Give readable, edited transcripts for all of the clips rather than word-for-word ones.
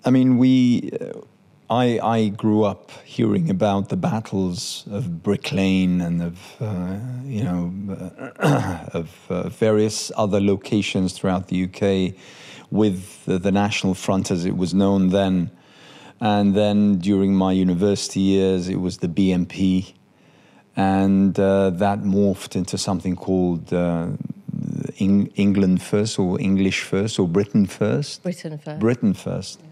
I mean, I grew up hearing about the battles of Brick Lane and of various other locations throughout the UK with the National Front as it was known then. And then during my university years, it was the BNP. And that morphed into something called England First or English First or Britain First. Britain First. Britain First. Yeah.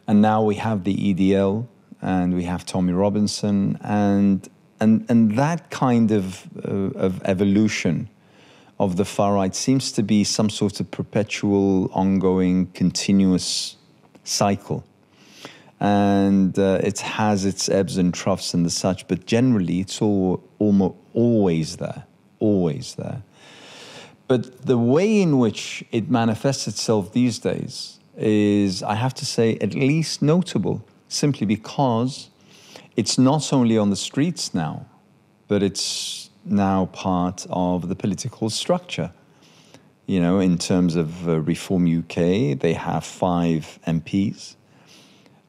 And now we have the EDL and we have Tommy Robinson and that kind of evolution of the far right seems to be some sort of perpetual, ongoing, continuous cycle. And it has its ebbs and troughs and the such, but generally it's almost always there. But the way in which it manifests itself these days is, I have to say, at least notable, simply because it's not only on the streets now, but it's now part of the political structure. You know, in terms of Reform UK, they have 5 MPs.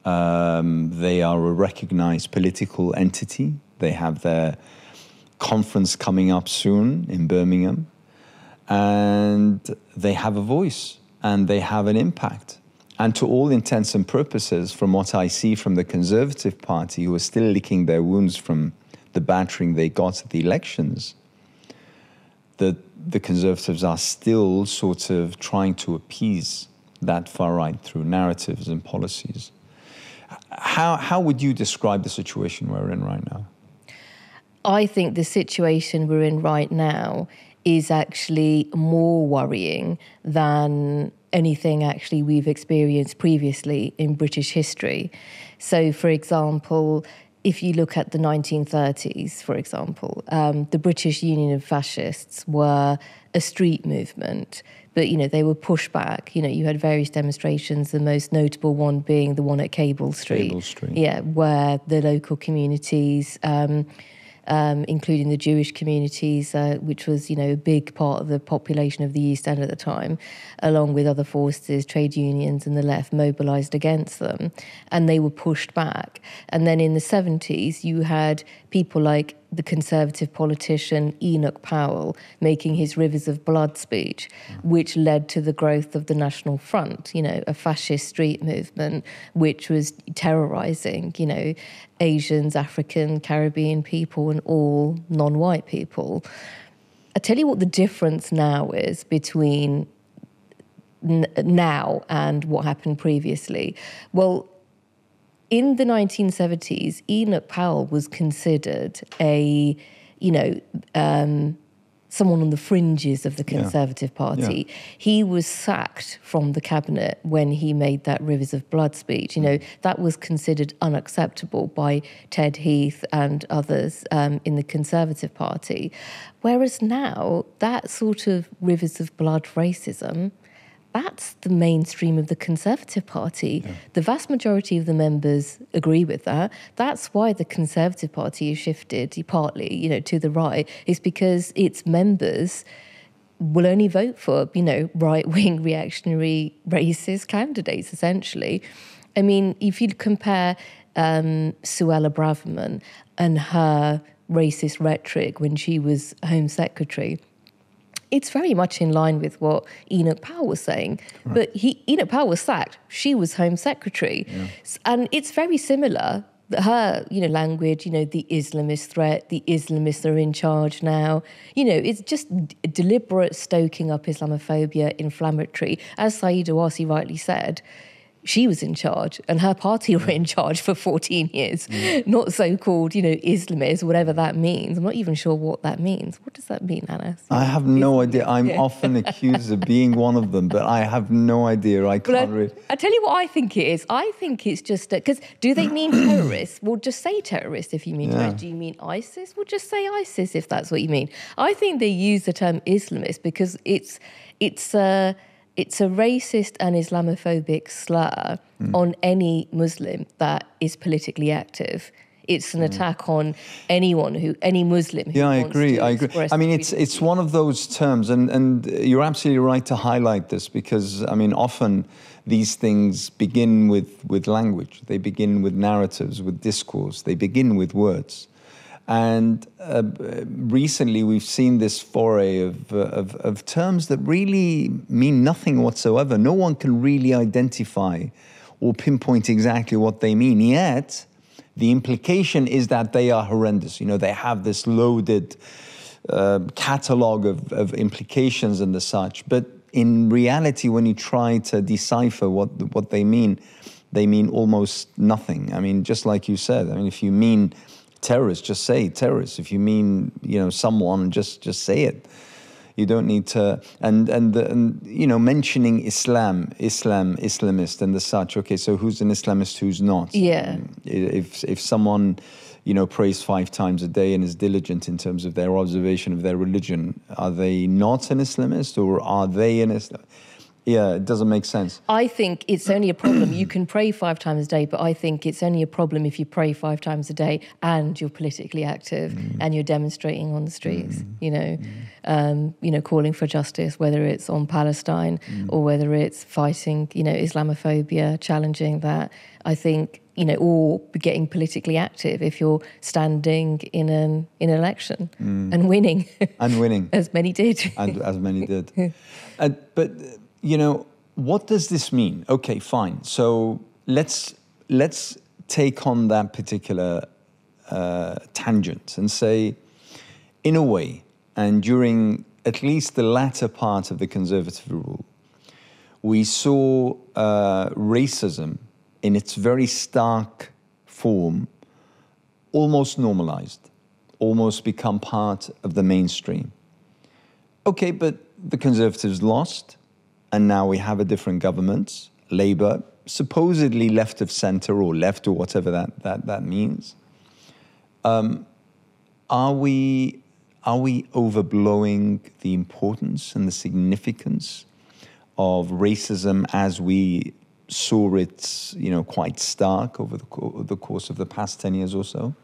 They are a recognized political entity. They have their conference coming up soon in Birmingham. And they have a voice and they have an impact. And to all intents and purposes, from what I see from the Conservative Party, who are still licking their wounds from the battering they got at the elections, the Conservatives are still sort of trying to appease that far right through narratives and policies. How would you describe the situation we're in right now? I think the situation we're in right now is actually more worrying than anything actually we've experienced previously in British history. So, for example, if you look at the 1930s, for example, the British Union of Fascists were a street movement, but, you know, they were pushed back. You know, you had various demonstrations, the most notable one being the one at Cable Street. Cable Street. Yeah, where the local communities, including the Jewish communities, which was, you know, a big part of the population of the East End at the time, along with other forces, trade unions and the left, mobilised against them. And they were pushed back. And then in the 70s, you had people like the Conservative politician Enoch Powell making his Rivers of Blood speech, which led to the growth of the National Front, you know, a fascist street movement, which was terrorising, you know, Asians, African, Caribbean people and all non-white people. I tell you what the difference now is between now and what happened previously. Well, in the 1970s, Enoch Powell was considered a, you know, someone on the fringes of the Conservative Party. Yeah. He was sacked from the cabinet when he made that Rivers of Blood speech. You know, that was considered unacceptable by Ted Heath and others in the Conservative Party. Whereas now, that sort of Rivers of Blood racism, that's the mainstream of the Conservative Party. Yeah. The vast majority of the members agree with that. That's why the Conservative Party has shifted partly, you know, to the right, is because its members will only vote for, you know, right-wing, reactionary, racist candidates, essentially. I mean, if you compare Suella Braverman and her racist rhetoric when she was Home Secretary, it's very much in line with what Enoch Powell was saying. Right. But Enoch Powell was sacked. She was Home Secretary. Yeah. And it's very similar. Her, you know, language, you know, the Islamist threat, the Islamists are in charge now. You know, it's just deliberate stoking up Islamophobia, inflammatory. As Saeed Owasi rightly said, she was in charge and her party were in charge for 14 years, not so-called, you know, Islamists, whatever that means. I'm not even sure what that means. What does that mean, Anas? I have no idea. I'm often accused of being one of them, but I have no idea. I can't read. I tell you what I think it is. I think it's just, because do they mean terrorists? Well, just say terroriist if you mean terrorists. Do you mean ISIS? Well, just say ISIS if that's what you mean. I think they use the term Islamist because it's a racist and Islamophobic slur on any Muslim that is politically active. it's an attack on any Muslim who I wants agree. to I agree. express I mean, freedom. it's one of those terms, and you're absolutely right to highlight this because, I mean, often these things begin with language. They begin with narratives, with discourse. They begin with words. And recently, we've seen this foray of terms that really mean nothing whatsoever. No one can really identify or pinpoint exactly what they mean. Yet, the implication is that they are horrendous. You know, they have this loaded catalogue of implications and the such. But in reality, when you try to decipher what they mean almost nothing. I mean, just like you said, I mean, if you mean terrorists, just say terrorists. If you mean, someone, just say it. You don't need to, and mentioning Islamist and the such. Okay, so who's an Islamist, who's not? Yeah. If someone, prays 5 times a day and is diligent in terms of their observation of their religion, are they not an Islamist or are they an Islamist? Yeah, it doesn't make sense. I think it's only a problem. You can pray 5 times a day, but I think it's only a problem if you pray 5 times a day and you're politically active and you're demonstrating on the streets, calling for justice, whether it's on Palestine or whether it's fighting, Islamophobia, challenging that. I think, or getting politically active if you're standing in an election and winning. And winning. As many did. And as many did. But... what does this mean? Okay, fine. So let's take on that particular tangent and say, in a way, and during at least the latter part of the Conservative rule, we saw racism in its very stark form almost normalized, almost become part of the mainstream. Okay, but the Conservatives lost. And now we have a different government, Labour, supposedly left of centre or left or whatever that means. Are we overblowing the importance and the significance of racism as we saw it, quite stark over the course of the past 10 years or so?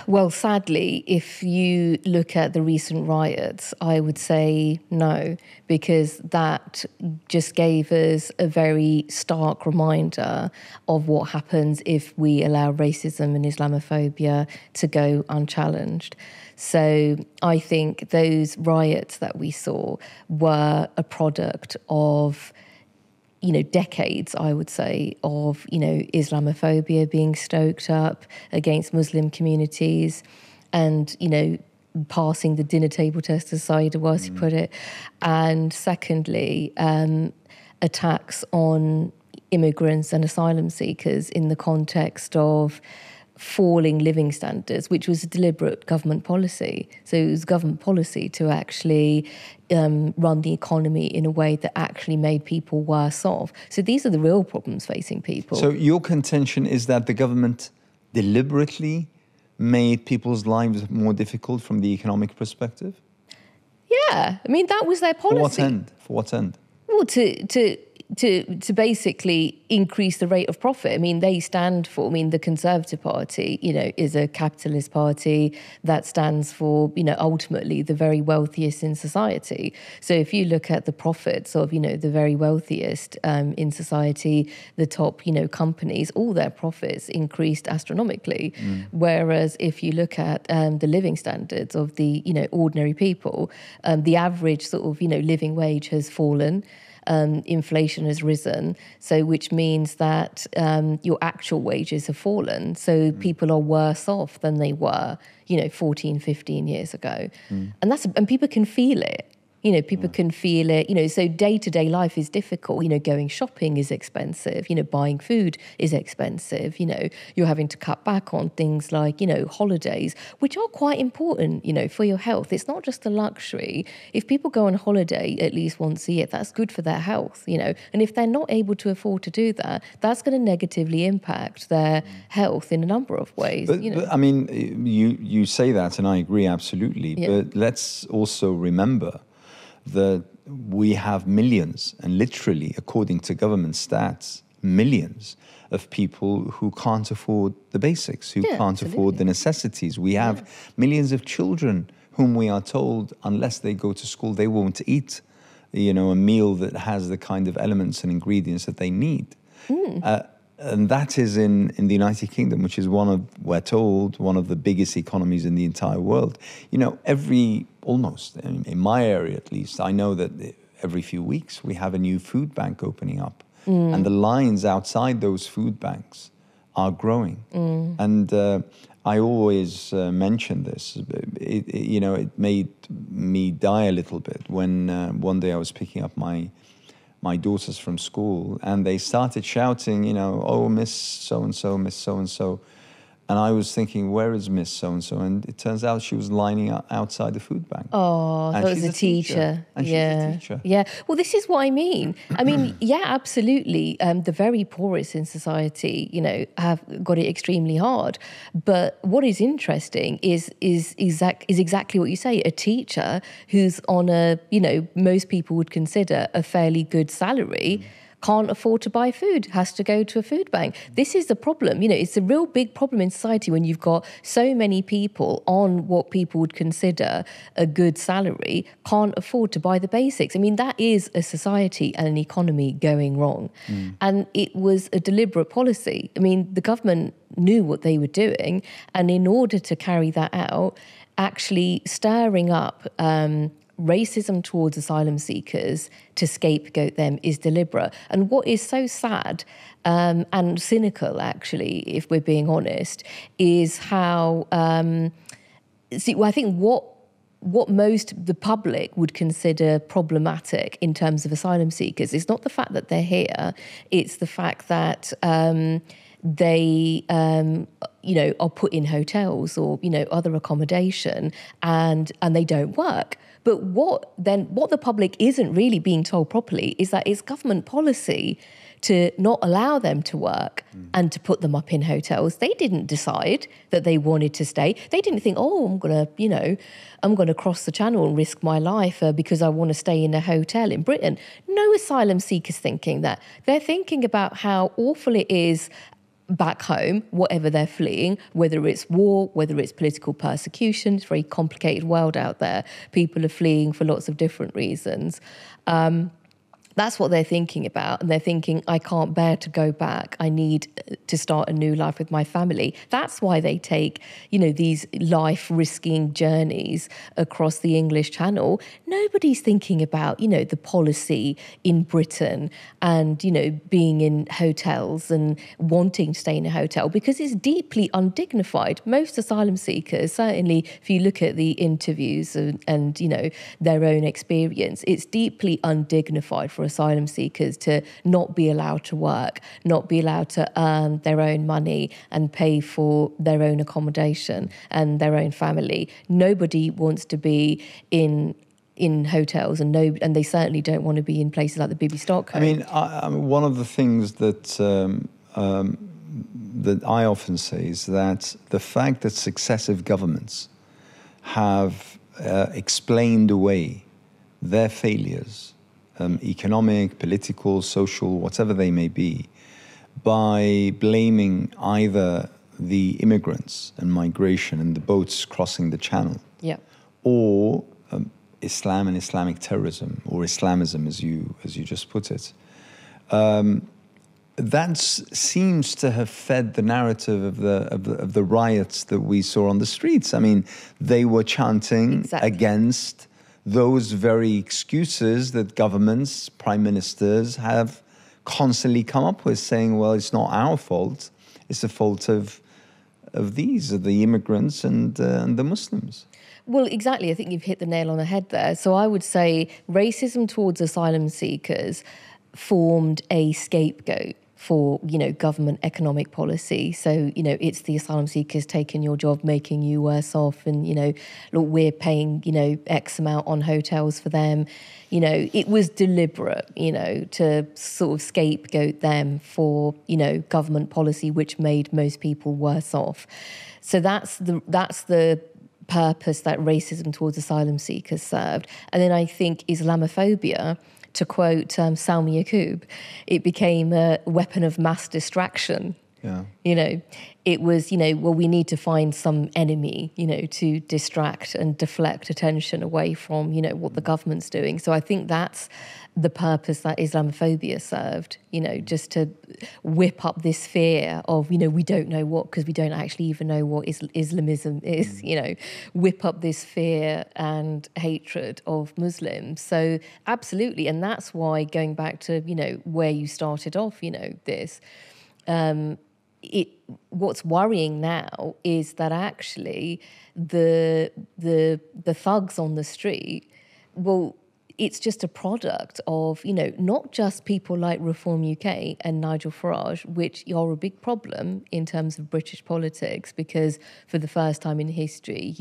Well, sadly, if you look at the recent riots, I would say no, because that just gave us a very stark reminder of what happens if we allow racism and Islamophobia to go unchallenged. So I think those riots that we saw were a product of decades, I would say, of, Islamophobia being stoked up against Muslim communities and, passing the dinner table test, as Saeed Awasi put it. And secondly, attacks on immigrants and asylum seekers in the context of falling living standards, which was a deliberate government policy. So it was government policy to actually run the economy in a way that actually made people worse off. So these are the real problems facing people. So your contention is that the government deliberately made people's lives more difficult from the economic perspective? Yeah, I mean, that was their policy. For what end? Well, to basically increase the rate of profit. I mean, they stand for, the Conservative Party, is a capitalist party that stands for, ultimately the very wealthiest in society. So if you look at the profits of, the very wealthiest in society, the top, companies, all their profits increased astronomically. Whereas if you look at the living standards of the, ordinary people, the average sort of, living wage has fallen. Inflation has risen, so which means that your actual wages have fallen. So people are worse off than they were, 14, 15 years ago. And people can feel it. People can feel it, so day-to-day life is difficult. Going shopping is expensive, buying food is expensive, you're having to cut back on things like, holidays, which are quite important, for your health. It's not just a luxury. If people go on holiday at least once a year, that's good for their health, and if they're not able to afford to do that, that's going to negatively impact their health in a number of ways. But I mean, you say that, and I agree absolutely, but let's also remember that we have millions, and literally, according to government stats, millions of people who can't afford the basics, who can't afford the necessities. We have millions of children whom we are told, unless they go to school, they won't eat, a meal that has the kind of elements and ingredients that they need. And that is in the United Kingdom, which is we're told, one of the biggest economies in the entire world. Almost, in my area at least, I know that every few weeks we have a new food bank opening up. And the lines outside those food banks are growing. And I always mention this. It made me die a little bit when one day I was picking up my daughters from school, and they started shouting, oh, Miss So-and-so, Miss So-and-so. And I was thinking, where is Miss So-and-so? And it turns out she was lining up outside the food bank. Oh, and that was a teacher. And she's a teacher. Yeah. Well, this is what I mean. Yeah, absolutely. The very poorest in society, have got it extremely hard. But what is interesting is exactly what you say. A teacher who's on most people would consider a fairly good salary, can't afford to buy food, has to go to a food bank. This is the problem. It's a real big problem in society when you've got so many people on what people would consider a good salary, can't afford to buy the basics. That is a society and an economy going wrong. And it was a deliberate policy. The government knew what they were doing, and in order to carry that out, actually stirring up racism towards asylum seekers to scapegoat them is deliberate. And what is so sad and cynical, actually, if we're being honest, is how I think what most the public would consider problematic in terms of asylum seekers is not the fact that they're here, it's the fact that they are put in hotels or other accommodation and they don't work. But what the public isn't really being told properly is that it's government policy to not allow them to work and to put them up in hotels. They didn't decide that they wanted to stay. They didn't think, I'm gonna cross the channel and risk my life because I want to stay in a hotel in Britain. No asylum seekers thinking that. They're thinking about how awful it is back home, whatever they're fleeing, whether it's war, whether it's political persecution. It's a very complicated world out there. People are fleeing for lots of different reasons. That's what they're thinking about. And they're thinking, I can't bear to go back. I need to start a new life with my family. That's why they take, these life-risking journeys across the English Channel. Nobody's thinking about, the policy in Britain and, being in hotels and wanting to stay in a hotel because it's deeply undignified. Most asylum seekers, certainly if you look at the interviews and their own experience, it's deeply undignified for asylum seekers to not be allowed to work, not be allowed to earn their own money and pay for their own accommodation and their own family. Nobody wants to be in hotels, and they certainly don't want to be in places like the Bibi Stockholm. One of the things that that I often say is that the fact that successive governments have explained away their failures, economic, political, social, whatever they may be, by blaming either the immigrants and migration and the boats crossing the channel, or Islam and Islamic terrorism, or Islamism, as you just put it. That seems to have fed the narrative of the riots that we saw on the streets. They were chanting against those very excuses that governments, prime ministers have constantly come up with, saying, well, it's not our fault, it's the fault of the immigrants and the Muslims. Well, exactly. I think you've hit the nail on the head there. So I would say racism towards asylum seekers formed a scapegoat for, government economic policy. So, it's the asylum seekers taking your job, making you worse off. And, look, we're paying, X amount on hotels for them. It was deliberate, to sort of scapegoat them for, government policy, which made most people worse off. So that's the purpose that racism towards asylum seekers served. And then I think Islamophobia, to quote Salmi Yaqub, it became a weapon of mass distraction. Yeah. It was, well, we need to find some enemy, to distract and deflect attention away from, what the government's doing. So I think that's the purpose that Islamophobia served, just to whip up this fear of, we don't know what, because we don't actually even know what Islamism is, whip up this fear and hatred of Muslims. So absolutely. And that's why, going back to, where you started off, this, what's worrying now is that actually the thugs on the street, well, it's just a product of, not just people like Reform UK and Nigel Farage, which are a big problem in terms of British politics, because for the first time in history,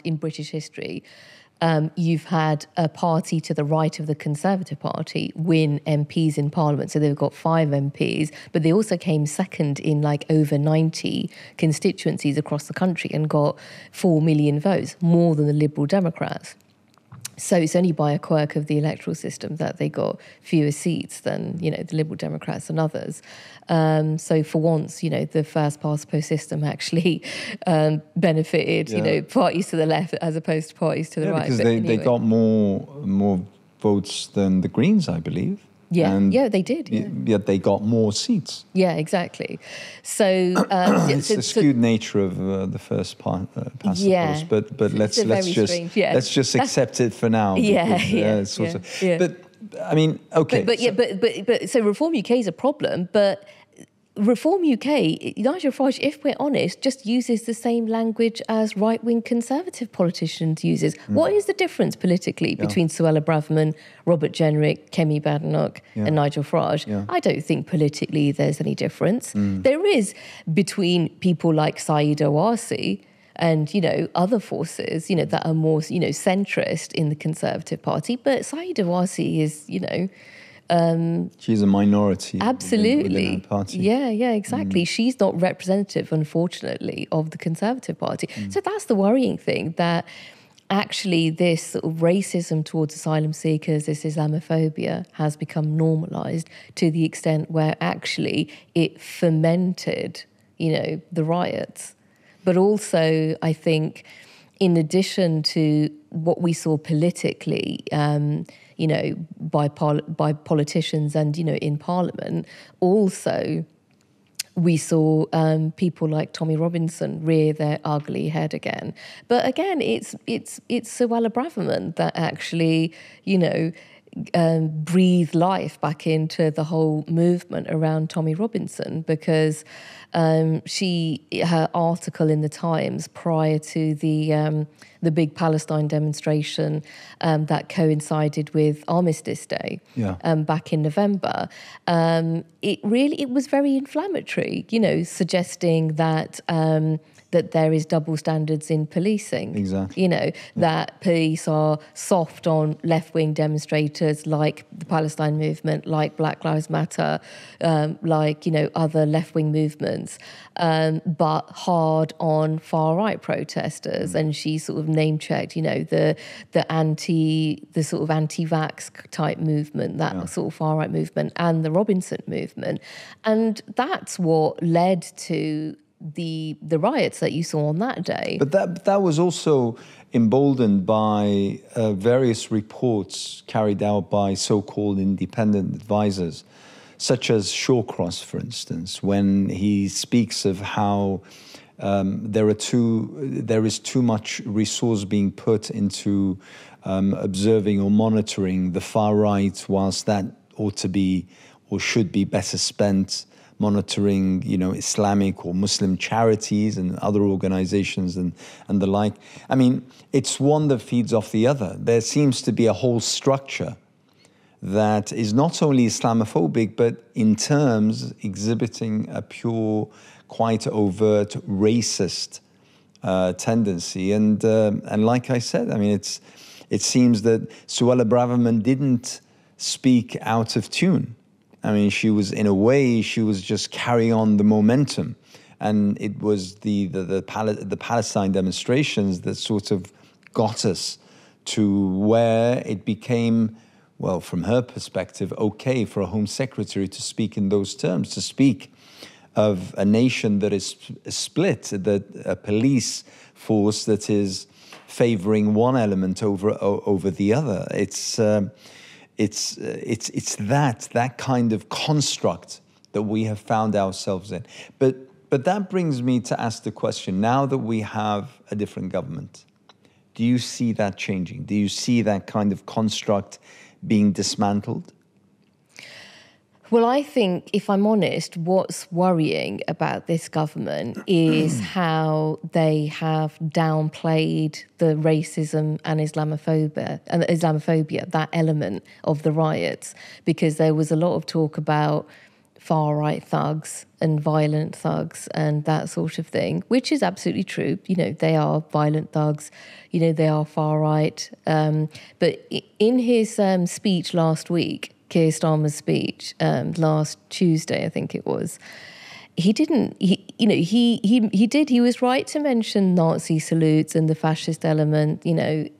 in British history, you've had a party to the right of the Conservative Party win MPs in Parliament. So they've got 5 MPs, but they also came second in over 90 constituencies across the country and got 4 million votes, more than the Liberal Democrats. So it's only by a quirk of the electoral system that they got fewer seats than, the Liberal Democrats and others. So for once, the first past post system actually benefited, parties to the left as opposed to parties to the right. Because they got more votes than the Greens, I believe. Yeah, and they did. Yeah. Yet they got more seats. Yeah, exactly. So it's the skewed nature of the first past the post, but let's just accept it for now. But I mean, okay. But so Reform UK is a problem, but Reform UK, Nigel Farage, if we're honest, just uses the same language as right-wing Conservative politicians uses. What is the difference politically between Suella Braverman, Robert Jenrick, Kemi Badenoch and Nigel Farage? I don't think politically there's any difference. There is between people like Saeed Owasi and, other forces, that are more, centrist in the Conservative Party. But Saeed Owasi is, she's a minority. Absolutely. Within her party. Yeah, exactly. She's not representative, unfortunately, of the Conservative Party. So that's the worrying thing, that actually this sort of racism towards asylum seekers, this Islamophobia, has become normalised to the extent where actually it fomented, the riots. But also, I think, in addition to what we saw politically, by politicians and, in Parliament, also we saw people like Tommy Robinson rear their ugly head again. But again, it's Suella Braverman that actually, breathe life back into the whole movement around Tommy Robinson, because her article in the Times prior to the big Palestine demonstration that coincided with Armistice Day back in November, it was very inflammatory, suggesting that that there is double standards in policing. Exactly. That police are soft on left-wing demonstrators like the Palestine movement, like Black Lives Matter, like, other left-wing movements, but hard on far-right protesters. And she sort of name-checked, the sort of anti-vax type movement, that sort of far-right movement, and the Robinson movement. And that's what led to the riots that you saw on that day. But that was also emboldened by various reports carried out by so-called independent advisors, such as Shawcross, for instance, when he speaks of how there is too much resource being put into observing or monitoring the far right, whilst that ought to be or should be better spent monitoring, Islamic or Muslim charities and other organizations and the like. I mean, it's one that feeds off the other. There seems to be a whole structure that is not only Islamophobic, but in terms exhibiting a pure, quite overt racist tendency. And like I said, I mean, it seems that Suella Braverman didn't speak out of tune. I mean, she was just carrying on the momentum And it was the Palestine demonstrations that sort of got us to where it became, well, from her perspective, okay for a Home Secretary to speak in those terms, to speak of a nation that is split, that a police force that is favoring one element over the other. It's that kind of construct that we have found ourselves in. But that brings me to ask the question, now that we have a different government, do you see that changing? Do you see that kind of construct being dismantled? Well, I think, if I'm honest, what's worrying about this government is how they have downplayed the racism and Islamophobia, that element of the riots, because there was a lot of talk about far-right thugs and violent thugs and that sort of thing, which is absolutely true. You know, they are violent thugs, you know, they are far-right. But in his speech last week, Keir Starmer's speech last Tuesday, I think it was, he was right to mention Nazi salutes and the fascist element, in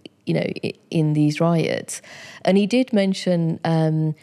these riots. And he did mention the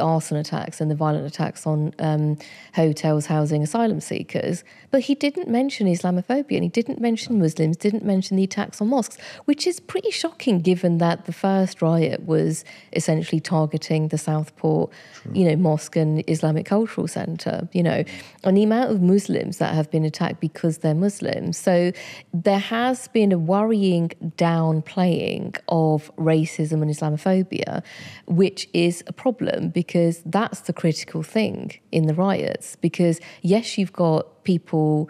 arson attacks and the violent attacks on hotels housing asylum seekers, but he didn't mention Islamophobia, and he didn't mention Muslims, didn't mention the attacks on mosques, which is pretty shocking given that the first riot was essentially targeting the Southport, mosque and Islamic Cultural Centre, and the amount of Muslims that have been attacked because they're Muslims. So there has been a worrying downplaying of racism and Islamophobia, which is a problem, because that's the critical thing in the riots. Because yes, you've got people,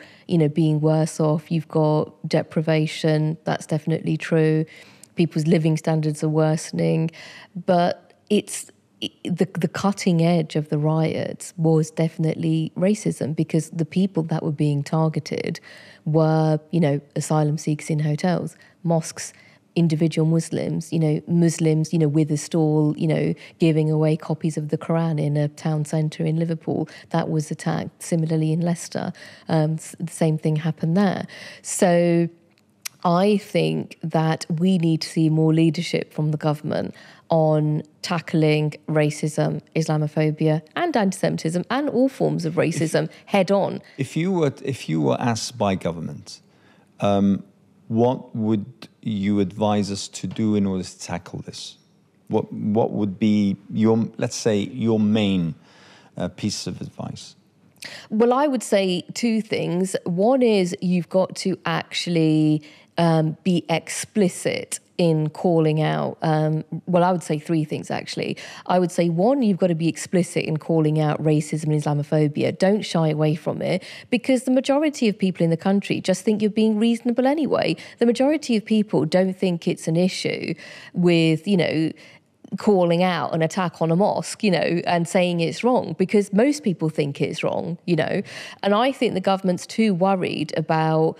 being worse off. You've got deprivation. That's definitely true. People's living standards are worsening. But the cutting edge of the riots was definitely racism, because the people that were being targeted were, asylum seekers in hotels, mosques, individual Muslims, with a stall, giving away copies of the Quran in a town centre in Liverpool that was attacked. Similarly in Leicester, the same thing happened there. So I think that we need to see more leadership from the government on tackling racism, Islamophobia and anti-Semitism and all forms of racism head on. If you were asked by government, what would you advise us to do in order to tackle this? What would be your main piece of advice? Well, I would say two things. One is you've got to actually be explicit in calling out, I would say three things, actually. I would say, one, you've got to be explicit in calling out racism and Islamophobia. Don't shy away from it, because the majority of people in the country just think you're being reasonable anyway. The majority of people don't think it's an issue with, calling out an attack on a mosque, and saying it's wrong, because most people think it's wrong, And I think the government's too worried about,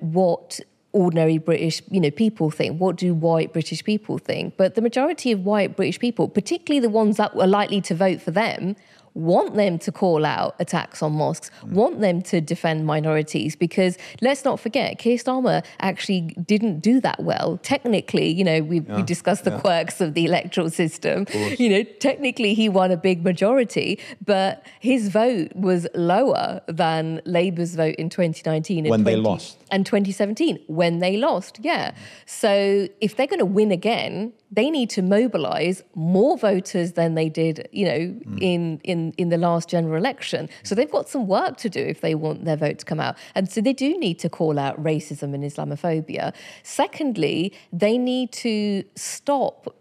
what ordinary British, people think. What do white British people think? But the majority of white British people, particularly the ones that were likely to vote for them, want them to call out attacks on mosques, want them to defend minorities, because let's not forget, Keir Starmer actually didn't do that well. Technically, we discussed the quirks of the electoral system. Technically he won a big majority, but his vote was lower than Labour's vote in 2019 when they lost. And 2017 when they lost, So if they're going to win again, they need to mobilise more voters than they did, in the last general election. So they've got some work to do if they want their vote to come out. And so they do need to call out racism and Islamophobia. Secondly, they need to stop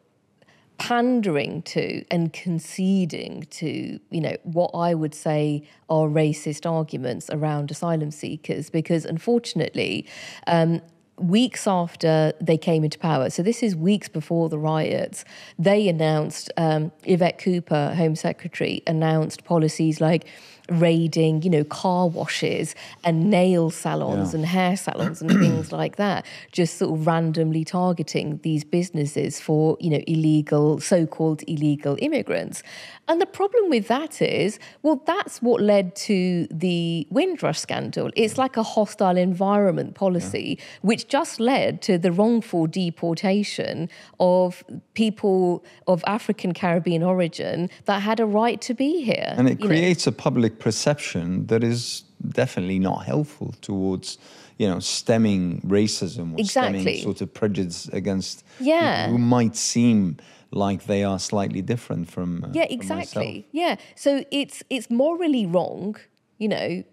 pandering to and conceding to, what I would say are racist arguments around asylum seekers, because unfortunately, weeks after they came into power, so this is weeks before the riots, they announced, Yvette Cooper, Home Secretary, announced policies like raiding, car washes and nail salons and hair salons and things like that, just sort of randomly targeting these businesses for, illegal, so-called illegal immigrants. And the problem with that is, well, that's what led to the Windrush scandal. It's like a hostile environment policy, which just led to the wrongful deportation of people of African Caribbean origin that had a right to be here. And it creates a public perception that is definitely not helpful towards, stemming racism or stemming sort of prejudice against people who might seem like they are slightly different from exactly. Yeah. So it's morally wrong,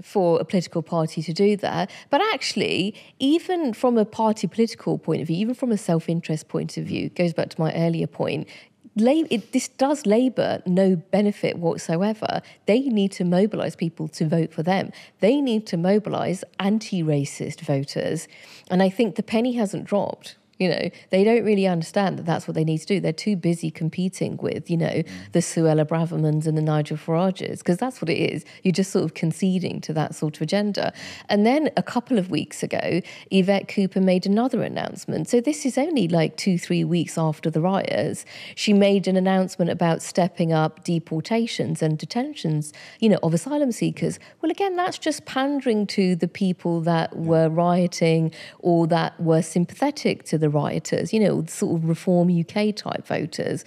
for a political party to do that. But actually, even from a party political point of view, even from a self-interest point of view, it goes back to my earlier point, this does Labour no benefit whatsoever. They need to mobilise people to vote for them. They need to mobilise anti-racist voters. And I think the penny hasn't dropped. They don't really understand that that's what they need to do. They're too busy competing with, the Suella Bravermans and the Nigel Farages, because that's what it is. You're just sort of conceding to that sort of agenda. And then a couple of weeks ago, Yvette Cooper made another announcement. So this is only like 2-3 weeks after the riots. She made an announcement about stepping up deportations and detentions, of asylum seekers. Well, again, that's just pandering to the people that were rioting or that were sympathetic to the rioters, sort of Reform UK type voters.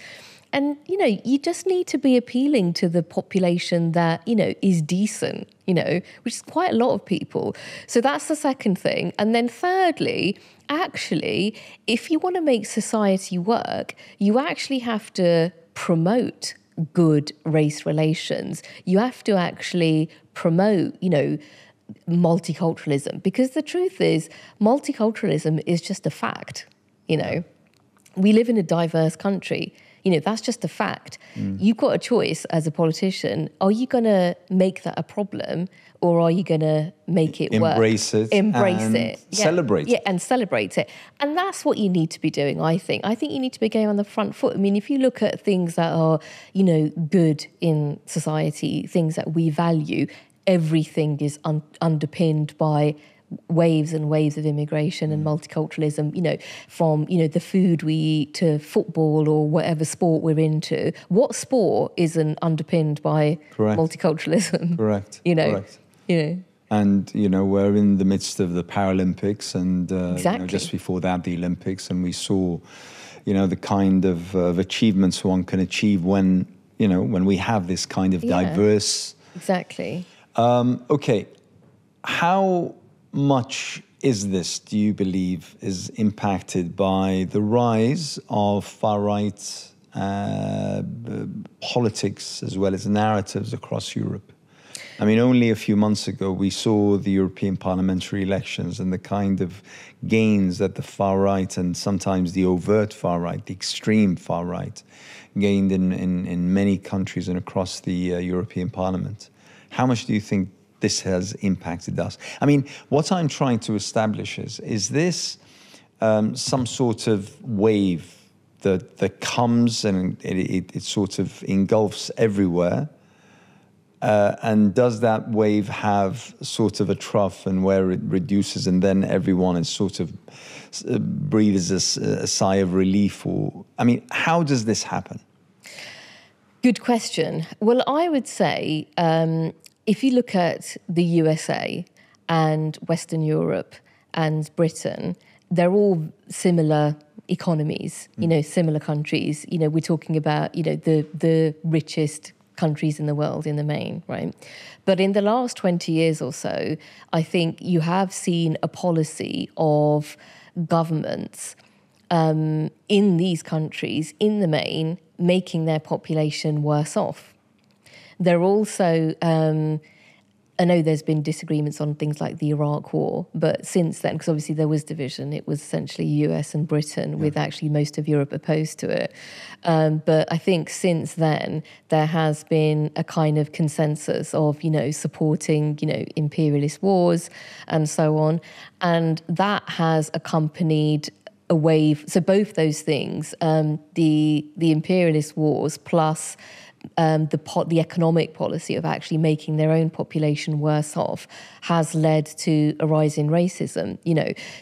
And, you just need to be appealing to the population that, is decent, which is quite a lot of people. So that's the second thing. And then thirdly, actually, if you want to make society work, you actually have to promote good race relations. You have to actually promote, multiculturalism, because the truth is multiculturalism is just a fact. We live in a diverse country. That's just a fact. You've got a choice as a politician. Are you going to make that a problem, or are you going to make it work? Embrace it. Celebrate it. Yeah, and celebrate it. And that's what you need to be doing, I think. I think you need to be going on the front foot. I mean, if you look at things that are, good in society, things that we value, everything is underpinned by waves and waves of immigration and multiculturalism, from, the food we eat to football or whatever sport we're into. What sport isn't underpinned by multiculturalism? Correct. Correct. And, we're in the midst of the Paralympics and exactly. Just before that, the Olympics, and we saw, the kind of achievements one can achieve when we have this kind of diverse... Exactly. Okay. How much is this, do you believe, is impacted by the rise of far-right politics as well as narratives across Europe? I mean, only a few months ago, we saw the European parliamentary elections and the kind of gains that the far-right and sometimes the overt far-right, the extreme far-right, gained in many countries and across the European Parliament. How much do you think this has impacted us? I mean, what I'm trying to establish is this some sort of wave that comes and it sort of engulfs everywhere? And does that wave have sort of a trough and where it reduces and then everyone is sort of breathes a sigh of relief? Or, I mean, how does this happen? Good question. Well, I would say if you look at the USA and Western Europe and Britain, they're all similar economies, similar countries. We're talking about, the richest countries in the world in the main, right? But in the last 20 years or so, I think you have seen a policy of governments in these countries, in the main, making their population worse off. They're also, I know there's been disagreements on things like the Iraq War, but since then, because obviously there was division, it was essentially US and Britain with actually most of Europe opposed to it. But I think since then, there has been a kind of consensus of, supporting, imperialist wars and so on. And that has accompanied a wave. So both those things, the imperialist wars plus the economic policy of actually making their own population worse off has led to a rise in racism,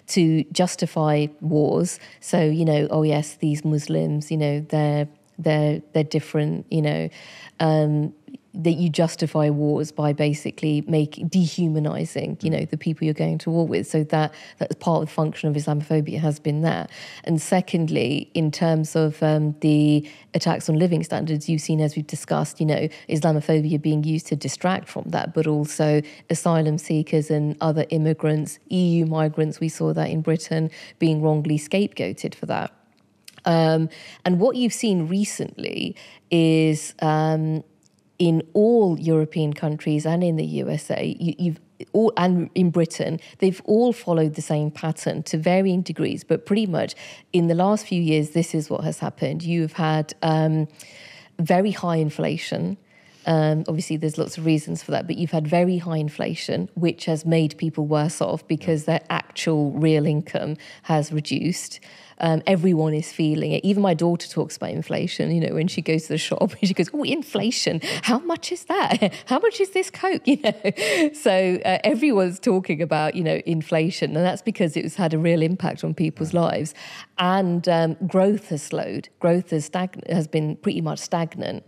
to justify wars. So, oh yes, these Muslims, they're different, that you justify wars by basically dehumanizing, the people you're going to war with. So that's part of the function of Islamophobia has been that. And secondly, in terms of the attacks on living standards, you've seen, as we've discussed, Islamophobia being used to distract from that, but also asylum seekers and other immigrants, EU migrants, we saw that in Britain, being wrongly scapegoated for that. And what you've seen recently is in all European countries and in the USA, and in Britain, they've all followed the same pattern to varying degrees, but pretty much in the last few years, this is what has happened. You've had very high inflation. Obviously, there's lots of reasons for that, but you've had very high inflation, which has made people worse off because their actual real income has reduced. Everyone is feeling it. Even my daughter talks about inflation, when she goes to the shop, she goes, oh, inflation, how much is that? How much is this Coke? So everyone's talking about, inflation, and that's because it's had a real impact on people's lives. And growth has slowed. Growth has been pretty much stagnant,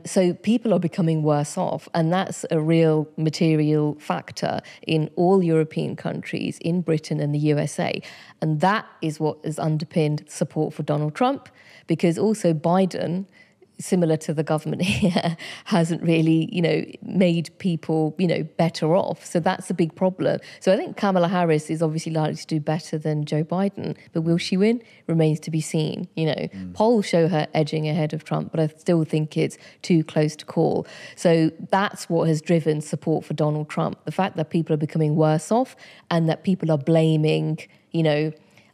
So people are becoming worse off, and that's a real material factor in all European countries, in Britain and the USA. And that is what has underpinned support for Donald Trump, because also Biden, similar to the government here, hasn't really, made people, better off. So that's a big problem. So I think Kamala Harris is obviously likely to do better than Joe Biden, but will she win? Remains to be seen. Polls show her edging ahead of Trump, but I still think it's too close to call. So that's what has driven support for Donald Trump. The fact that people are becoming worse off and that people are blaming,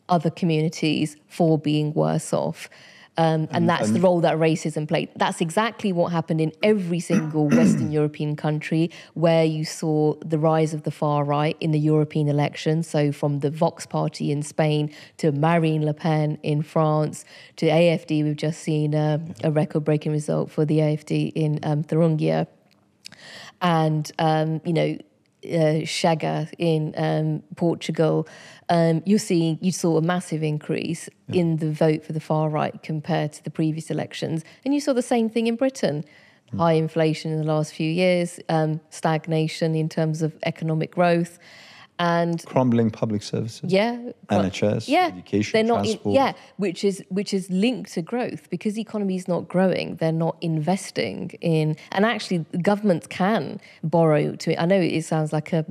other communities for being worse off. And that's the role that racism played. That's exactly what happened in every single Western European country where you saw the rise of the far right in the European elections. So from the Vox party in Spain to Marine Le Pen in France to AFD, we've just seen a record-breaking result for the AFD in Thuringia. And, Chega in Portugal, you saw a massive increase in the vote for the far right compared to the previous elections. And you saw the same thing in Britain. High inflation in the last few years, stagnation in terms of economic growth. And crumbling public services, NHS, education, transport, which is linked to growth, because the economy is not growing. They're not investing in, and actually, governments can borrow to. I know it sounds like a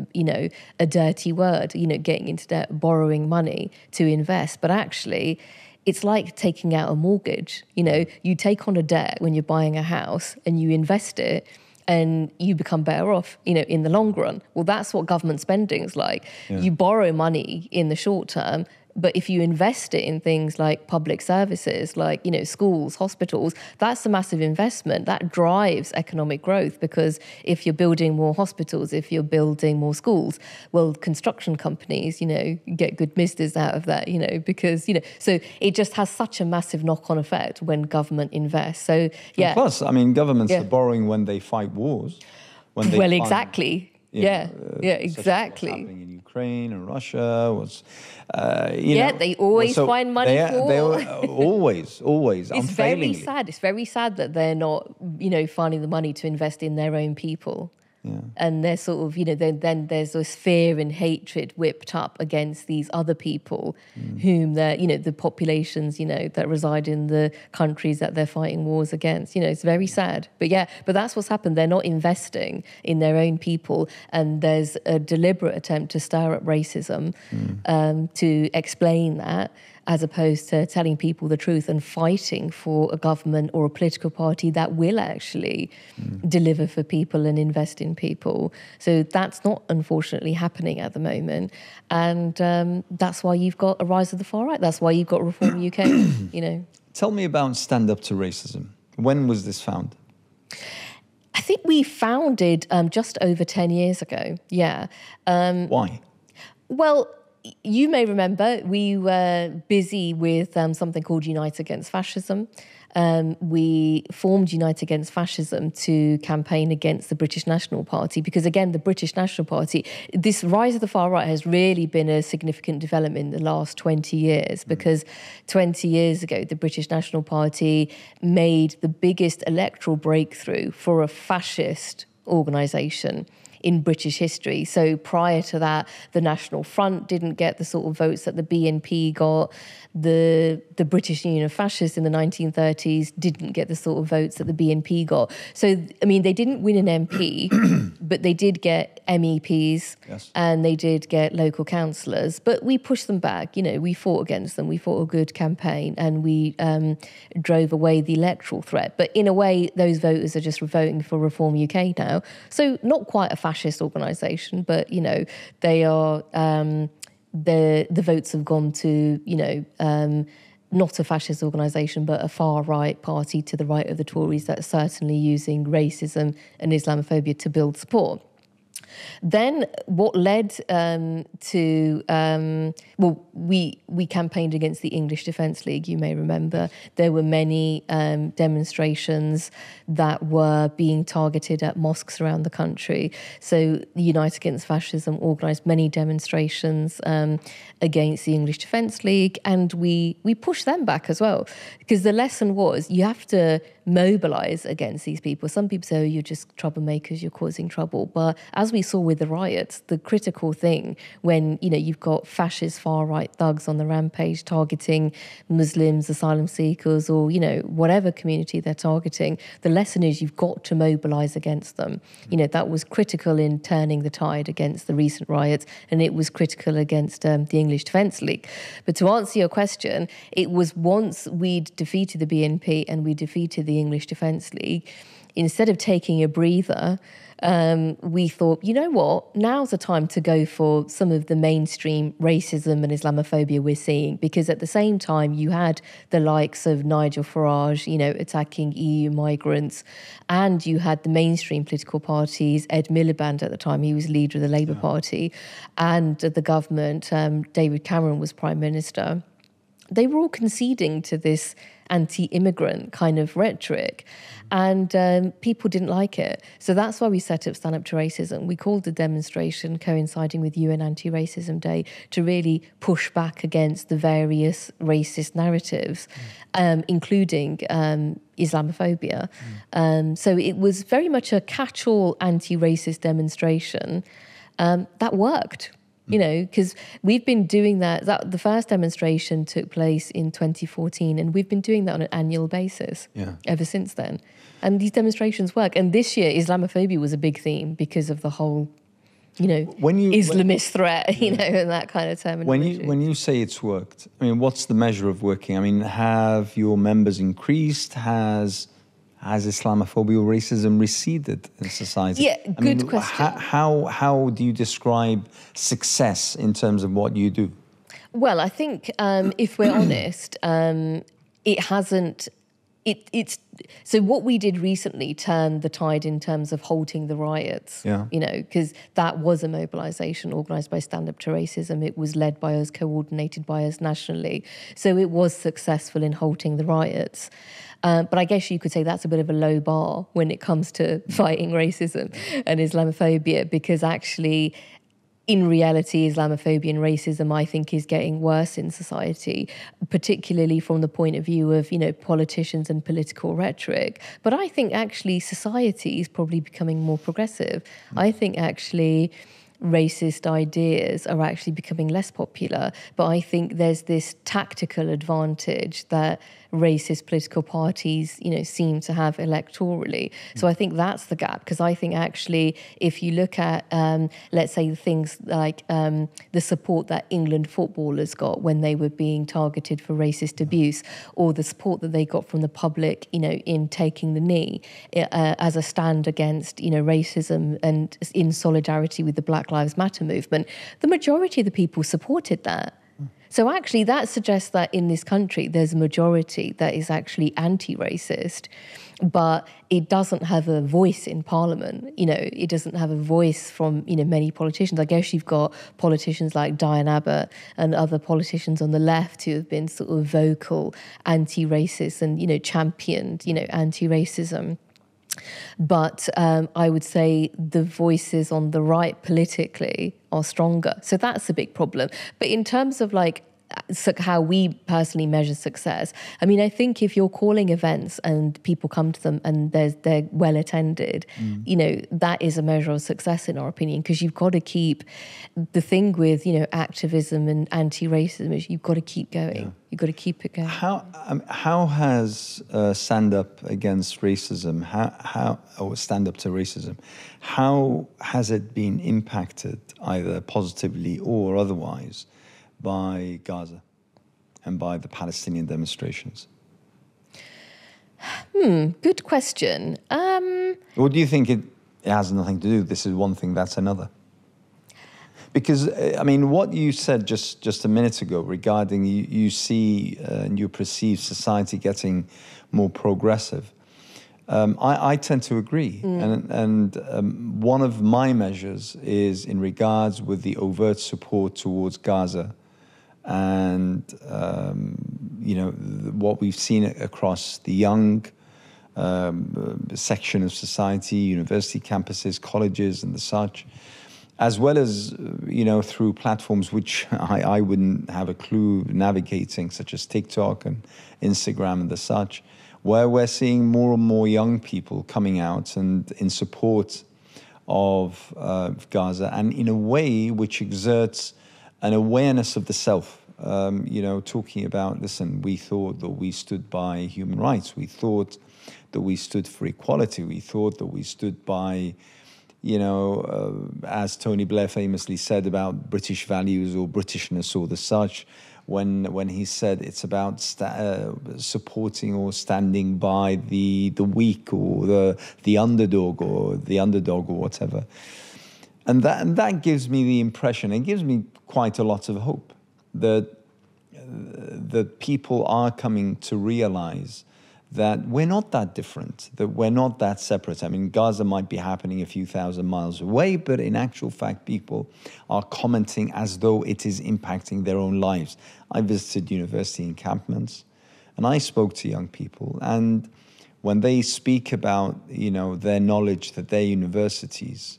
dirty word, getting into debt, borrowing money to invest, but actually, it's like taking out a mortgage. You take on a debt when you're buying a house and you invest it, and you become better off, in the long run. Well, that's what government spending is like. Yeah. You borrow money in the short term, but if you invest it in things like public services, like, schools, hospitals, that's a massive investment. That drives economic growth, because if you're building more hospitals, if you're building more schools, well, construction companies, get good business out of that, because, so it just has such a massive knock-on effect when government invests. So, yeah. And plus, governments are borrowing when they fight wars. Exactly. Exactly. What's happening in Ukraine and Russia was, they always find money for. They always. It's very sad. It's very sad that they're not, finding the money to invest in their own people. Yeah. And they're sort of, then there's this fear and hatred whipped up against these other people whom they're, the populations, that reside in the countries that they're fighting wars against. It's very sad. But that's what's happened. They're not investing in their own people. And there's a deliberate attempt to stir up racism to explain that, as opposed to telling people the truth and fighting for a government or a political party that will actually deliver for people and invest in people. So that's not, unfortunately, happening at the moment. And that's why you've got a rise of the far right. That's why you've got Reform UK, Tell me about Stand Up to Racism. When was this founded? I think we founded just over 10 years ago, yeah. Why? Well, you may remember we were busy with something called Unite Against Fascism. We formed Unite Against Fascism to campaign against the British National Party because, again, the British National Party, this rise of the far right has really been a significant development in the last 20 years because 20 years ago, the British National Party made the biggest electoral breakthrough for a fascist organisation in British history. So prior to that, the National Front didn't get the sort of votes that the BNP got. The British Union of Fascists in the 1930s didn't get the sort of votes that the BNP got. So, I mean, they didn't win an MP, but they did get MEPs and they did get local councillors. But we pushed them back. You know, we fought against them. We fought a good campaign and we drove away the electoral threat. But in a way, those voters are just voting for Reform UK now. So not quite a fascist organisation, but, you know, they are... the votes have gone to, you know, not a fascist organisation, but a far-right party to the right of the Tories that's certainly using racism and Islamophobia to build support. Then what led to, we campaigned against the English Defence League, you may remember. There were many demonstrations that were being targeted at mosques around the country. So Unite Against Fascism organised many demonstrations against the English Defence League, and we pushed them back as well. Because the lesson was you have to mobilise against these people. Some people say, oh, you're just troublemakers, you're causing trouble. But as we saw with the riots, the critical thing when, you know, you've got fascist far-right thugs on the rampage targeting Muslims, asylum seekers, or, you know, whatever community they're targeting, the lesson is you've got to mobilise against them. You know, that was critical in turning the tide against the recent riots, and it was critical against the English Defence League. But to answer your question, it was once we'd defeated the BNP and we defeated the English Defence League, instead of taking a breather, we thought, you know what, now's the time to go for some of the mainstream racism and Islamophobia we're seeing, because at the same time you had the likes of Nigel Farage, you know, attacking EU migrants, and you had the mainstream political parties, Ed Miliband at the time, he was leader of the Labour Party, and the government, David Cameron was Prime Minister. They were all conceding to this anti-immigrant kind of rhetoric, and people didn't like it. So that's why we set up Stand Up to Racism. We called the demonstration coinciding with UN Anti-Racism Day to really push back against the various racist narratives, including Islamophobia. So it was very much a catch-all anti-racist demonstration that worked. You know, because we've been doing that. The first demonstration took place in 2014, and we've been doing that on an annual basis ever since then. And these demonstrations work. And this year, Islamophobia was a big theme because of the whole, you know, Islamist threat, you know, and that kind of terminology. When you say it's worked, I mean, what's the measure of working? I mean, have your members increased? Has Islamophobia or racism receded in society? Yeah, good question. How do you describe success in terms of what you do? Well, I think if we're honest, it hasn't. It's so what we did recently turned the tide in terms of halting the riots. You know, because that was a mobilisation organised by Stand Up to Racism. It was led by us, coordinated by us nationally. So it was successful in halting the riots. But I guess you could say that's a bit of a low bar when it comes to fighting racism and Islamophobia, because actually, in reality, Islamophobia and racism, I think, is getting worse in society, particularly from the point of view of, you know, politicians and political rhetoric. But I think actually society is probably becoming more progressive. I think actually racist ideas are actually becoming less popular. But I think there's this tactical advantage that racist political parties, you know, seem to have electorally. So I think that's the gap, because I think actually if you look at, let's say, things like the support that England footballers got when they were being targeted for racist abuse, or the support that they got from the public, you know, in taking the knee as a stand against, you know, racism and in solidarity with the Black Lives Matter movement, the majority of the people supported that. So actually that suggests that in this country there's a majority that is actually anti-racist, but it doesn't have a voice in Parliament. It doesn't have a voice from, many politicians. I guess you've got politicians like Diane Abbott and other politicians on the left who have been sort of vocal anti-racist and, championed, anti-racism. But I would say the voices on the right politically are stronger. So that's a big problem. But in terms of how we personally measure success, I think if you're calling events and people come to them and they're well attended, that is a measure of success in our opinion, because you've got to keep the thing with, activism and anti-racism is you've got to keep going. Yeah. You've got to keep it going. How has stand up against racism, or stand up to racism, how has it been impacted either positively or otherwise by Gaza and by the Palestinian demonstrations? Good question. Or do you think it has nothing to do? This is one thing, that's another. Because, what you said just a minute ago regarding you see and you perceive society getting more progressive, I tend to agree. And one of my measures is in regards with the overt support towards Gaza and, what we've seen across the young section of society, university campuses, colleges and the such, as well as, through platforms which I wouldn't have a clue navigating, such as TikTok and Instagram and the such, where we're seeing more and more young people coming out and in support of Gaza, and in a way which exerts an awareness of the self. Talking about, listen, we thought that we stood by human rights. We thought that we stood for equality. We thought that we stood by, as Tony Blair famously said about British values or Britishness or the such, when he said it's about supporting or standing by the weak or the underdog or whatever. And that gives me the impression, it gives me quite a lot of hope that people are coming to realize that we're not that different, that we're not that separate. Gaza might be happening a few thousand miles away, but in actual fact, people are commenting as though it is impacting their own lives. I visited university encampments and I spoke to young people, and when they speak about, their knowledge that their universities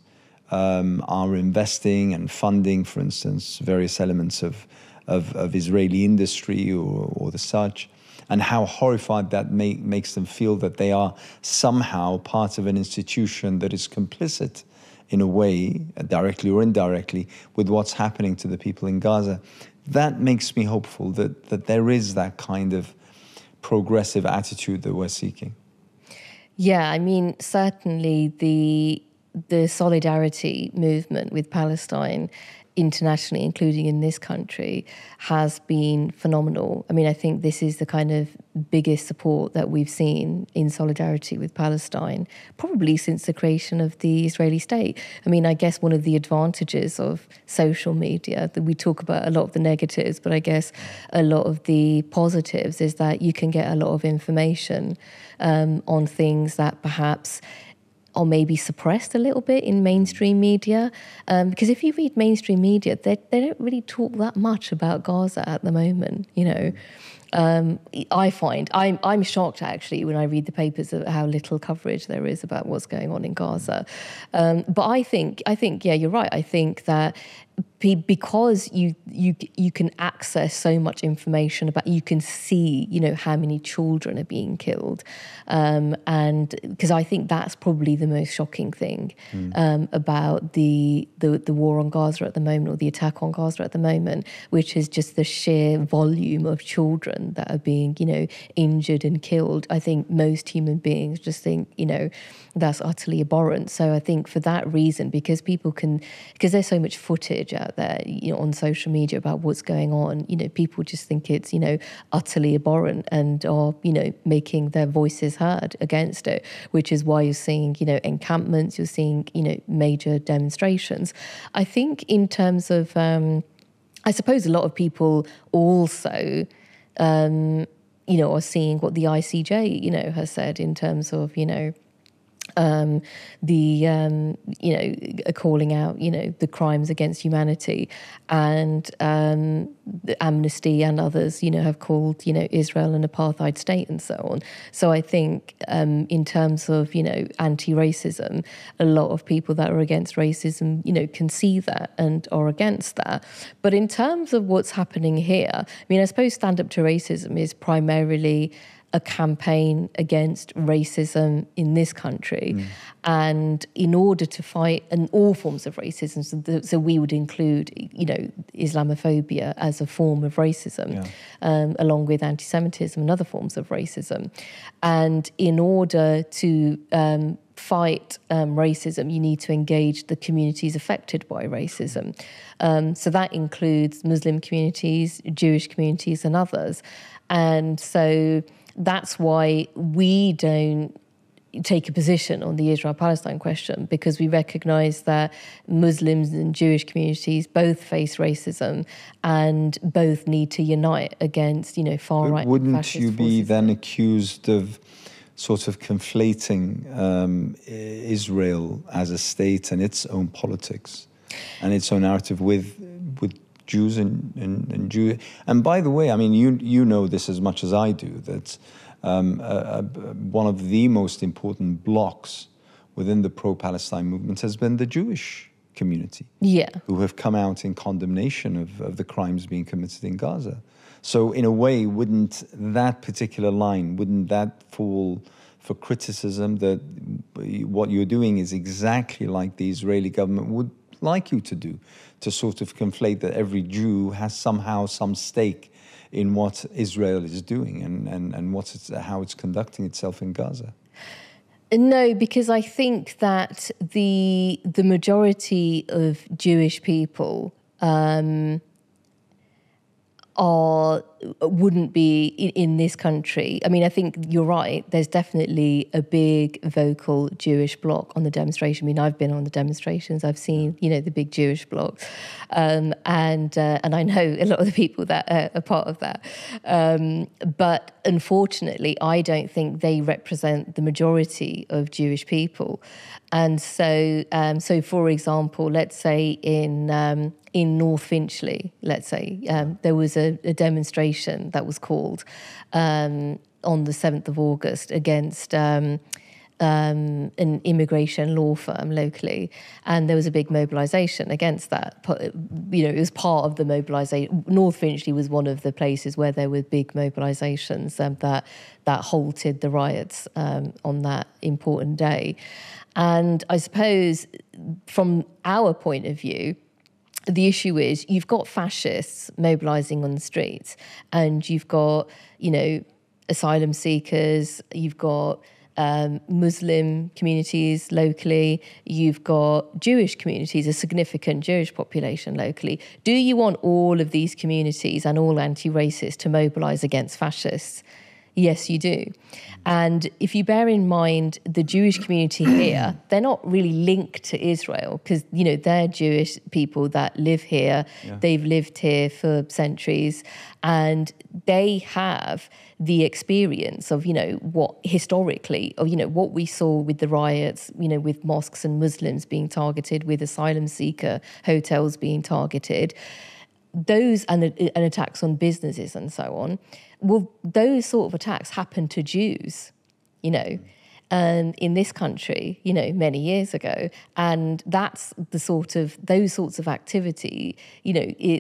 are investing and funding, for instance, various elements of Israeli industry or the such, and how horrified that makes them feel that they are somehow part of an institution that is complicit in a way, directly or indirectly, with what's happening to the people in Gaza. That makes me hopeful that there is that kind of progressive attitude that we're seeking. Yeah, certainly the solidarity movement with Palestine internationally, including in this country, has been phenomenal. I think this is the kind of biggest support that we've seen in solidarity with Palestine, probably since the creation of the Israeli state. I guess one of the advantages of social media, that we talk about a lot of the negatives, but I guess a lot of the positives is that you can get a lot of information on things that perhaps or maybe suppressed a little bit in mainstream media. Because if you read mainstream media, they don't really talk that much about Gaza at the moment, I find, I'm shocked actually when I read the papers of how little coverage there is about what's going on in Gaza. But I think, yeah, you're right. I think that because you can access so much information about, you can see, how many children are being killed, and because I think that's probably the most shocking thing about the war on Gaza at the moment, or the attack on Gaza at the moment, which is just the sheer volume of children that are being, injured and killed. I think most human beings just think, that's utterly abhorrent. So I think for that reason, because there's so much footage out there, on social media about what's going on, people just think it's, utterly abhorrent and are, making their voices heard against it, which is why you're seeing, encampments, you're seeing, major demonstrations. I think in terms of, I suppose a lot of people also, are seeing what the ICJ, has said in terms of, calling out, the crimes against humanity, and the Amnesty and others, have called, Israel an apartheid state and so on. So I think in terms of, anti-racism, a lot of people that are against racism, can see that and are against that. But in terms of what's happening here, I mean, I suppose Stand Up to Racism is primarily a campaign against racism in this country. And in order to fight all forms of racism, so we would include, Islamophobia as a form of racism, along with anti-Semitism and other forms of racism. And in order to fight racism, you need to engage the communities affected by racism. So that includes Muslim communities, Jewish communities, and others. And so that's why we don't take a position on the Israel-Palestine question, because we recognise that Muslims and Jewish communities both face racism and both need to unite against, far-right fascist Wouldn't you be forces. then accused of sort of conflating Israel as a state and its own politics and its own narrative with Jews and Jew? And by the way, I mean, you know this as much as I do, that one of the most important blocks within the pro-Palestine movement has been the Jewish community, who have come out in condemnation of the crimes being committed in Gaza. So in a way, wouldn't that particular line, wouldn't that fall for criticism, that what you're doing is exactly like the Israeli government would like you to do, to sort of conflate that every Jew has somehow some stake in what Israel is doing and how it's conducting itself in Gaza? No, because I think that the majority of Jewish people wouldn't be in this country. I mean, I think you're right. There's definitely a big vocal Jewish bloc on the demonstration. I mean, I've been on the demonstrations. I've seen, the big Jewish bloc, and I know a lot of the people that are part of that. But unfortunately, I don't think they represent the majority of Jewish people. And so, for example, let's say in North Finchley, there was a demonstration that was called on the 7th of August against an immigration law firm locally, and there was a big mobilisation against that. It was part of the mobilisation. North Finchley was one of the places where there were big mobilisations that halted the riots on that important day. And I suppose from our point of view, the issue is you've got fascists mobilising on the streets, and you've got, asylum seekers, you've got Muslim communities locally, you've got Jewish communities, a significant Jewish population locally. Do you want all of these communities and all anti-racists to mobilise against fascists? Yes, you do. And if you bear in mind the Jewish community here, they're not really linked to Israel because, they're Jewish people that live here. Yeah. They've lived here for centuries, and they have the experience of, what historically, of, what we saw with the riots, with mosques and Muslims being targeted, with asylum seeker hotels being targeted, those and attacks on businesses and so on. Well, those sort of attacks happened to Jews, in this country, many years ago. And that's those sorts of activity, riots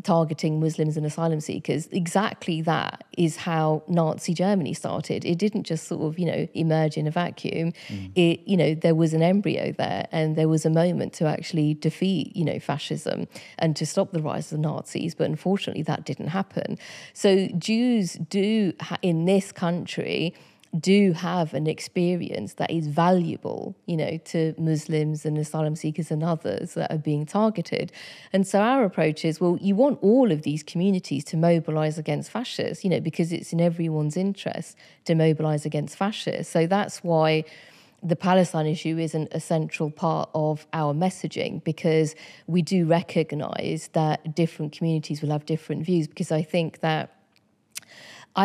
targeting Muslims and asylum seekers, exactly that is how Nazi Germany started. It didn't just sort of, emerge in a vacuum. There was an embryo there, and there was a moment to actually defeat, fascism and to stop the rise of the Nazis. But unfortunately, that didn't happen. So Jews in this country do have an experience that is valuable, to Muslims and asylum seekers and others that are being targeted. And so our approach is, well, you want all of these communities to mobilise against fascists, because it's in everyone's interest to mobilise against fascists. So that's why the Palestine issue isn't a central part of our messaging, because we do recognise that different communities will have different views. Because I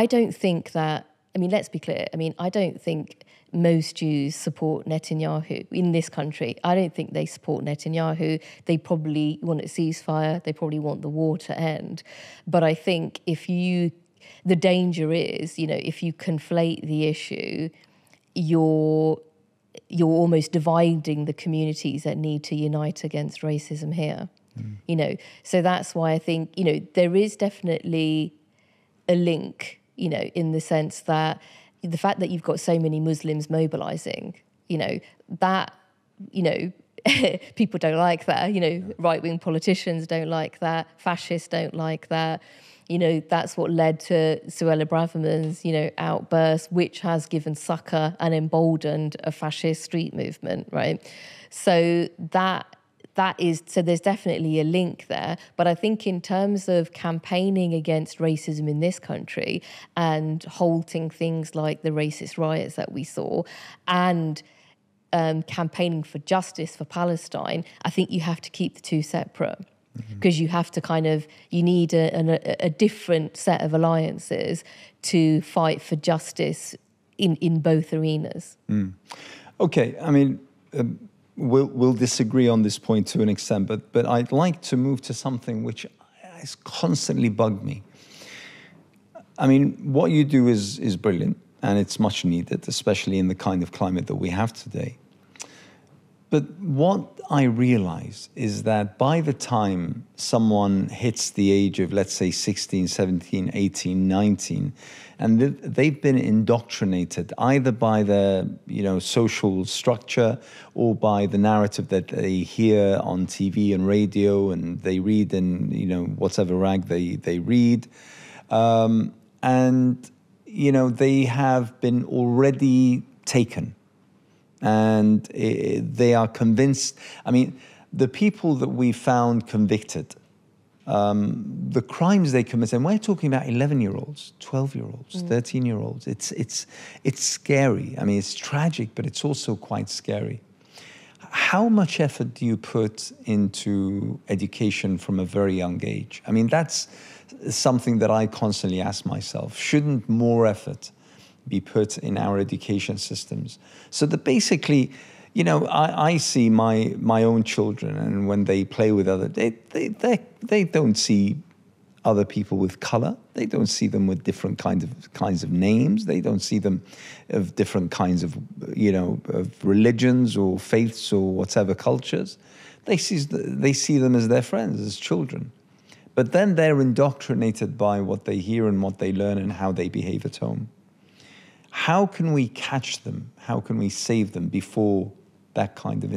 don't think that, I mean, let's be clear. I mean, I don't think most Jews support Netanyahu in this country. I don't think they support Netanyahu. They probably want a ceasefire. They probably want the war to end. But I think the danger is, if you conflate the issue, you're almost dividing the communities that need to unite against racism here. So that's why I think, there is definitely a link, in the sense that the fact that you've got so many Muslims mobilizing, that, people don't like that, right-wing politicians don't like that, fascists don't like that. That's what led to Suella Braverman's, outburst, which has given succor and emboldened a fascist street movement, right? So so there's definitely a link there. But I think in terms of campaigning against racism in this country and halting things like the racist riots that we saw, and campaigning for justice for Palestine, I think you have to keep the two separate. Because you have to you need a different set of alliances to fight for justice in both arenas. Okay, I mean, we'll disagree on this point to an extent, but I'd like to move to something which has constantly bugged me. I mean, what you do is brilliant, and it's much needed, especially in the kind of climate that we have today. But what I realize is that by the time someone hits the age of, let's say, 16, 17, 18, 19, and they've been indoctrinated either by the social structure or by the narrative that they hear on TV and radio, and they read in whatever rag they read, and they have been already taken. And they are convinced. I mean, the people that we found convicted, the crimes they commit, and we're talking about 11-year-olds, 12-year-olds, 13-year-olds. It's scary. I mean, it's tragic, but it's also quite scary. How much effort do you put into education from a very young age? I mean, that's something that I constantly ask myself. Shouldn't more effort be put in our education systems, so that basically, I see my own children, and when they play with others, they don't see other people with color. They don't see them with different kinds of names. They don't see them of different kinds of of religions or faiths or whatever cultures. They see them as their friends, as children. But then they're indoctrinated by what they hear and what they learn and how they behave at home. How can we catch them? How can we save them before that kind of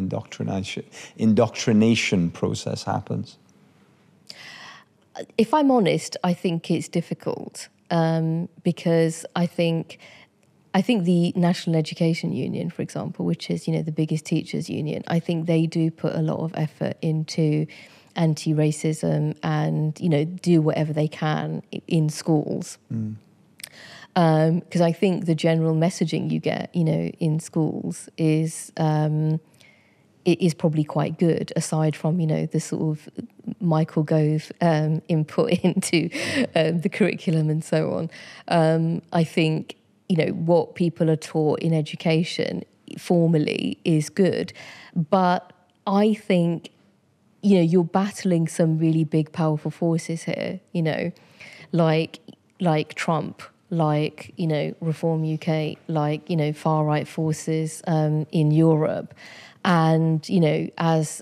indoctrination process happens? If I'm honest, I think it's difficult because I think the National Education Union, for example, which is the biggest teachers' union, I think they do put a lot of effort into anti-racism and do whatever they can in schools. Because I think the general messaging you get, in schools is probably quite good, aside from, the sort of Michael Gove input into the curriculum and so on. I think, what people are taught in education formally is good. But I think, you're battling some really big, powerful forces here, like Trump, like, Reform UK, like, far-right forces in Europe. And, as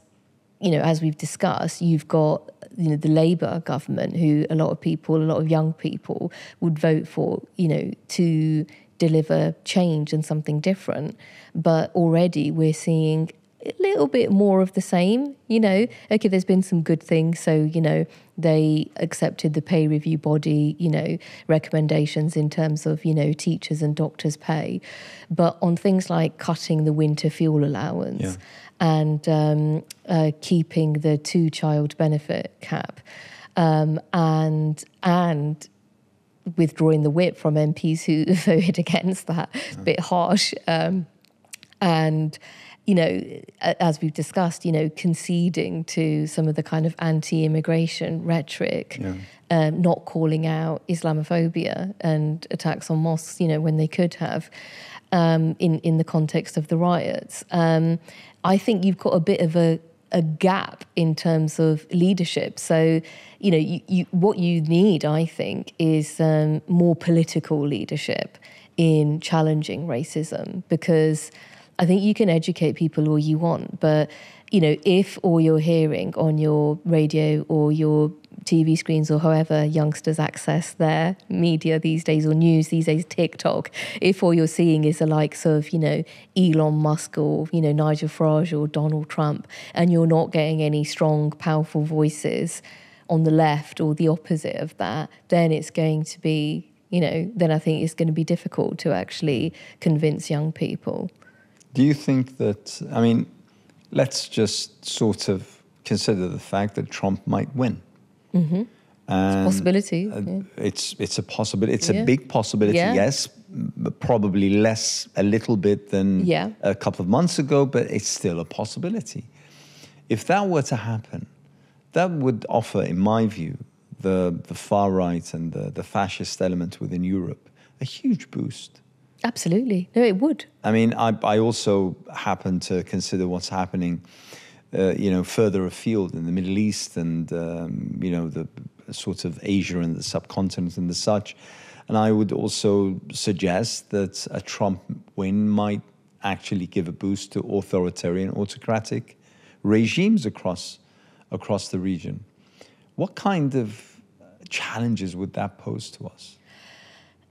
we've discussed, you've got, the Labour government, who a lot of young people would vote for, to deliver change and something different. But already we're seeing a little bit more of the same, Okay, there's been some good things. So, they accepted the pay review body, recommendations in terms of, teachers and doctors' pay. But on things like cutting the winter fuel allowance and keeping the 2-child benefit cap and withdrawing the whip from MPs who voted against that, a bit harsh, And, you know, as we've discussed, you know, conceding to some of the kind of anti-immigration rhetoric, not calling out Islamophobia and attacks on mosques, you know, when they could have, in the context of the riots. I think you've got a bit of a gap in terms of leadership. So, you know, what you need, I think, is more political leadership in challenging racism, because I think you can educate people all you want, but, you know, if all you're hearing on your radio or your TV screens or however youngsters access their media these days, or news these days, TikTok, if all you're seeing is the likes of, you know, Elon Musk or, you know, Nigel Farage or Donald Trump, and you're not getting any strong, powerful voices on the left or the opposite of that, then it's going to be, you know, then I think it's going to be difficult to actually convince young people. Do you think that, I mean, let's just sort of consider the fact that Trump might win. Mm-hmm. It's a possibility. It's a possibility. It's a big possibility, yes, but probably less a little bit than a couple of months ago, but it's still a possibility. If that were to happen, that would offer, in my view, the far right and the fascist element within Europe a huge boost. Absolutely. No, it would. I mean, I also happen to consider what's happening, you know, further afield in the Middle East and, you know, the sort of Asia and the subcontinent and the such. And I would also suggest that a Trump win might actually give a boost to authoritarian, autocratic regimes across the region. What kind of challenges would that pose to us?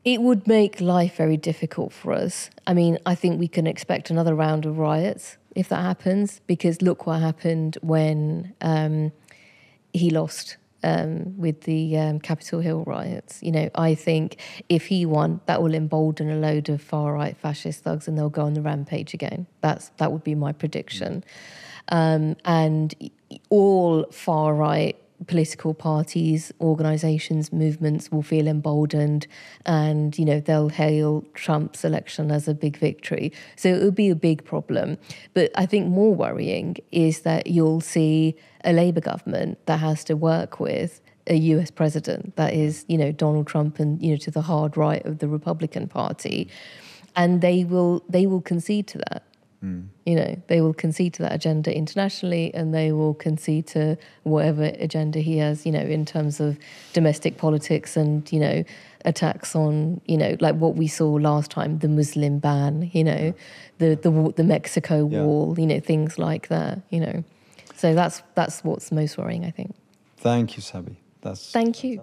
It would make life very difficult for us. I mean, I think we can expect another round of riots if that happens, because look what happened when he lost with the Capitol Hill riots. You know, I think if he won, that will embolden a load of far-right fascist thugs and they'll go on the rampage again. That would be my prediction. And all far-right political parties, organisations, movements will feel emboldened, and, you know, they'll hail Trump's election as a big victory. So it will be a big problem. But I think more worrying is that you'll see a Labour government that has to work with a US president that is, you know, Donald Trump and, you know, to the hard right of the Republican Party, and they will concede to that. You know, they will concede to that agenda internationally, and they will concede to whatever agenda he has, you know, in terms of domestic politics and, you know, attacks on, you know, like what we saw last time, the Muslim ban, you know, the Mexico wall, you know, things like that, you know. So that's what's most worrying, I think. Thank you, Sabby. Thank you.